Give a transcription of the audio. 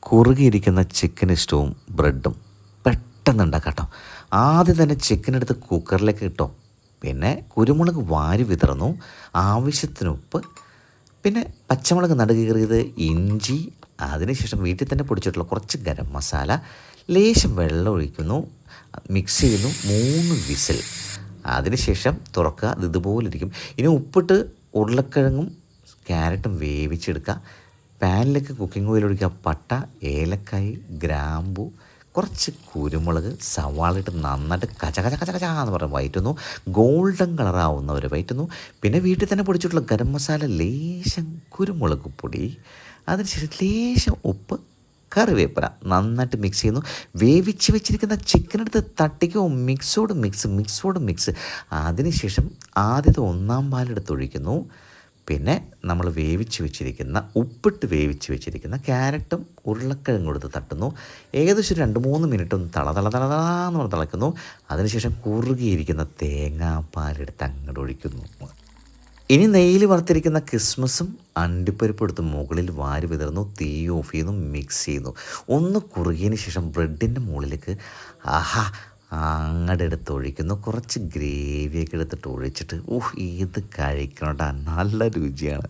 കുറുകിയിരിക്കുന്ന chicken ഇഷ്ടവും ബ്രെഡും പെട്ടെന്ന് ഉണ്ടാക്കാം കേട്ടോ. ആദ്യം തന്നെ ചിക്കൻ എടുത്ത് കുക്കറിലേക്ക് ഇട്ടോ, പിന്നെ കുരുമുളക് വാരി വിതറുന്നു, ആവശ്യത്തിന് ഉപ്പ്, പിന്നെ പച്ചമുളക് നടുകീറിയത്, ഇഞ്ചി, അതിനുശേഷം വീട്ടിൽ തന്നെ പൊടിച്ചിട്ടുള്ള കുറച്ച് ഗരം മസാല, ലേശം വെള്ളം ഒഴിക്കുന്നു, മിക്സ് ചെയ്യുന്നു, 3 വിസിൽ. അതിനുശേഷം തുറക്കുക, അത് ഇതുപോലെ ഇരിക്കും. ഇനി ഉപ്പിട്ട് ഉരുളക്കിഴങ്ങും ക്യാരറ്റും വേവിച്ചെടുക്കുക. പാനിലേക്ക് കുക്കിംഗ് ഓയിൽ ഒഴിക്കുക, പട്ട, ഏലക്കായ്, ഗ്രാമ്പു, കുറച്ച് കുരുമുളക്, സവാള ഇട്ട് നന്നായിട്ട് കച കച കച കച എന്ന് പറഞ്ഞ് വയറ്റുന്നു. ഗോൾഡൻ കളറാവുന്നവർ വയറ്റുന്നു. പിന്നെ വീട്ടിൽ തന്നെ പൊടിച്ചിട്ടുള്ള ഗരം മസാല, ലേശം കുരുമുളക് പൊടി, അതിനുശേഷം ലേശം ഉപ്പ്, കറിവേപ്പില നന്നായിട്ട് മിക്സ് ചെയ്യുന്നു. വേവിച്ച് വെച്ചിരിക്കുന്ന ചിക്കനെടുത്ത് തട്ടിക്കോ, മിക്സോട് മിക്സ്. അതിനുശേഷം ആദ്യത്തെ 1-ാം പാലെടുത്ത് ഒഴിക്കുന്നു. പിന്നെ നമ്മൾ ഉപ്പിട്ട് വേവിച്ച് വെച്ചിരിക്കുന്ന ക്യാരറ്റും ഉരുളക്കിഴങ്ങും എടുത്ത് തട്ടുന്നു. ഏകദേശം 2-3 മിനിറ്റ് ഒന്ന് തളന്ന് പറഞ്ഞ് തിളയ്ക്കുന്നു. അതിനുശേഷം കുറുകിയിരിക്കുന്ന തേങ്ങാപ്പാലെടുത്ത് അങ്ങോട്ട് ഒഴിക്കുന്നു. ഇനി നെയ്യിൽ വറുത്തിരിക്കുന്ന കിസ്മസും അണ്ടിപ്പരിപ്പും എടുത്ത് മുകളിൽ വാരി വിതറുന്നു. തീ ഓഫ് ചെയ്യുന്നു, മിക്സ് ചെയ്യുന്നു. ഒന്ന് കുറുകിയതിന് ശേഷം ബ്രെഡിൻ്റെ മുകളിലേക്ക് അങ്ങോട്ട് എടുത്ത് ഒഴിക്കുന്നു. കുറച്ച് ഗ്രേവിയൊക്കെ എടുത്തിട്ട് ഒഴിച്ചിട്ട് ഇത് കഴിക്കണം കേട്ടോ, നല്ല രുചിയാണ്.